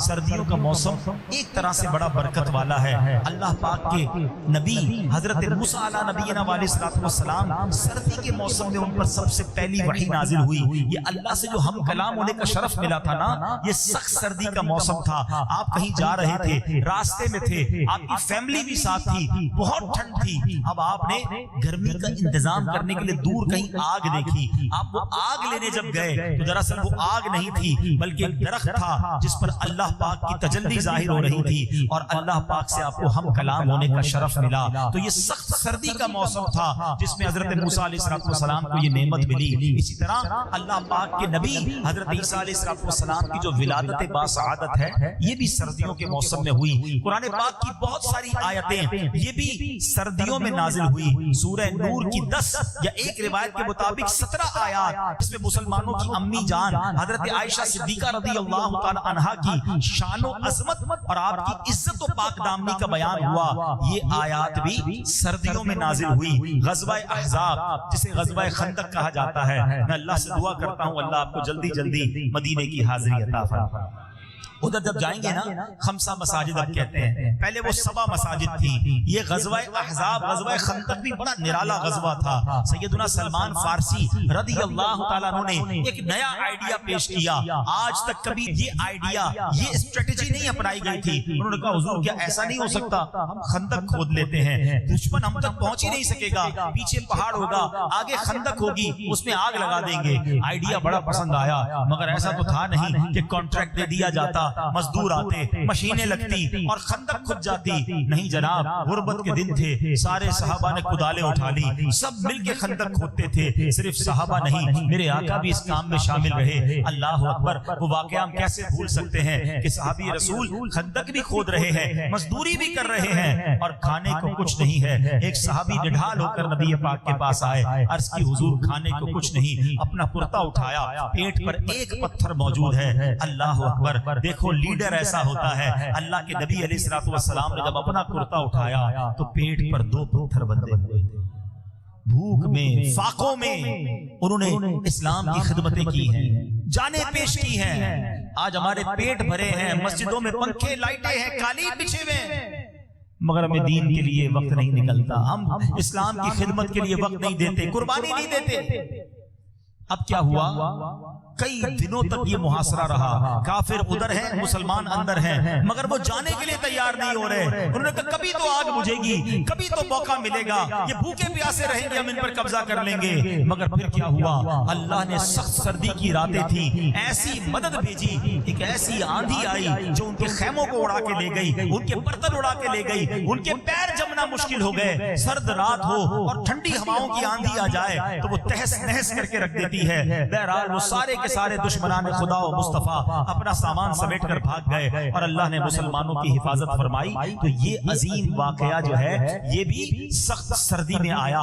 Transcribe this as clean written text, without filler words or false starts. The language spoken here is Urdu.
سردیوں کا موسم ایک طرح سے بڑا برکت والا ہے۔ اللہ پاک کے نبی حضرت موسیٰ علیہ نبینا علیہ السلام سردی کے موسم میں ان پر سب سے پہلی وحی نازل ہوئی۔ یہ اللہ سے جو ہم کلام ہونے کا شرف ملا تھا نا، یہ سخت سردی کا موسم تھا، آپ کہیں جا رہے تھے، راستے میں تھے، آپ کی فیملی بھی ساتھ تھی، بہت ٹھنڈ تھی، اب آپ نے گرمی کا انتظام کرنے کے لیے دور کہیں آگ دیکھی، آپ وہ آگ لینے جب گئے تو دراصل وہ آگ نہیں تھی بلکہ ایک درخت تھا جس پر اللہ پاک کی تجلی ظاہر ہو رہی تھی، اور اللہ پاک سے آپ کو ہم کلام ہونے کا شرف ملا۔ تو یہ سخت سردی کا موسم تھا جس میں حضرت موسیٰ علیہ السلام کو یہ نعمت ملی۔ اسی طرح اللہ پاک کے نبی حضرت عیسیٰ علیہ السلام کی جو ولادت باسعادت ہے یہ بھی سردیوں کے موسم میں ہوئی۔ قرآن پاک کی بہت ساری آیتیں یہ بھی سردیوں میں نازل ہوئی۔ سورہ نور کی 10 یا ایک روایت کے مطابق 17 آیات اس میں مسلمانوں کی امی جان حضرت عائشہ صدیقہ رضی اللہ تعالی عنہا کی شان و عظمت اور آپ کی عزت و پاک دامنی کا بیان ہوا۔ یہ آیات بھی سردیوں میں نازل ہوئی۔ غزوہ احزاب جسے غزوہ خندق کہا جاتا ہے، میں اللہ سے دعا کرتا ہوں اللہ آپ کو جلدی جلدی مدینے کی حاضری عطا فرمائے۔ ادھر جب جائیں گے نا، خمسہ مساجد اب کہتے ہیں، پہلے وہ 7 مساجد تھی۔ یہ غزوہ احزاب غزوہ خندق بھی بڑا نرالا غزوہ تھا۔ سیدنا سلمان فارسی رضی اللہ تعالیٰ عنہ نے ایک نیا آئیڈیا پیش کیا، آج تک کبھی یہ آئیڈیا یہ اسٹریٹجی نہیں اپنائی گئی تھی۔ انہوں نے کہا حضور کیا ایسا نہیں ہو سکتا، ہم خندق کھود لیتے ہیں، دشمن ہم تک پہنچ ہی نہیں سکے گا، پیچھے پہاڑ ہوگا، آگے خندق ہوگی، اس میں آگ لگا دیں گے۔ آئیڈیا بڑا پسند آیا، مگر ایسا تو تھا نہیں کہ کانٹریکٹ دے دیا جاتا، مزدور آتے، مشینیں لگتی اور خندق کھد جاتی۔ نہیں جناب، غربت کے دن تھے، سارے صحابہ نے کدالیں اٹھا لی، سب مل کے خندق کھودتے تھے۔ صرف صحابہ نہیں، میرے آقا بھی اس کام میں شامل رہے۔ اللہ اکبر، وہ واقعہ ہم کیسے بھول سکتے ہیں کہ صحابی رسول خندق بھی کھود رہے ہیں، مزدوری بھی کر رہے ہیں اور کھانے کو کچھ نہیں ہے۔ ایک صحابی نڈھال ہو کر نبی پاک کے پاس آئے، عرض کی حضور کھانے کو کچھ نہیں، اپنا کرتا اٹھایا، پیٹ پر ایک پتھر موجود ہے۔ اللہ اکبر، دیکھو لیڈر ایسا ہوتا ہے۔ اللہ کے نبی علیہ السلام نے جب اپنا کرتا اٹھایا تو پیٹ پر 2 پتھر بندے ہوئے تھے۔ بھوک میں، فاقوں میں انہوں نے اسلام کی خدمتیں کی ہیں، جانیں پیش کی ہیں۔ آج ہمارے پیٹ بھرے ہیں، مسجدوں میں پنکھے لائٹیں ہیں، قالین بچھے ہوئے ہیں، مگر ہمیں دین کے لیے وقت نہیں نکلتا، ہم اسلام کی خدمت کے لیے وقت نہیں دیتے، قربانی نہیں دیتے۔ اب کیا ہوا؟ کئی دنوں تک یہ محاصرہ رہا، کافر ادھر ہیں، مسلمان اندر ہیں، مگر وہ جانے کے لیے تیار نہیں ہو رہے۔ انہوں نے کہا کبھی تو آگ بجھے گی، کبھی تو موقع ملے گا، یہ بھوکے پیاسے رہیں گے، ہم ان پر قبضہ کر لیں گے۔ مگر پھر کیا ہوا؟ اللہ نے سخت سردی کی راتیں تھی، ایسی مدد بھیجی، ایک ایسی آندھی آئی جو ان کے خیموں کو اڑا کے لے گئی، ان کے برتن اڑا کے لے گئی، ان کے پیر جمنا مشکل ہو گئے۔ سرد رات ہو اور ٹھنڈی ہواؤں کی آندھی آ جائے تو وہ تہس نہس کر کے رکھ دیتی ہے۔ بہرحال وہ سارے کے سارے دشمنان خدا و مصطفیٰ اپنا سامان سمیٹ کر بھاگ گئے اور اللہ نے مسلمانوں کی حفاظت فرمائی۔ تو یہ عظیم واقعہ جو ہے یہ بھی سخت سردی میں آیا۔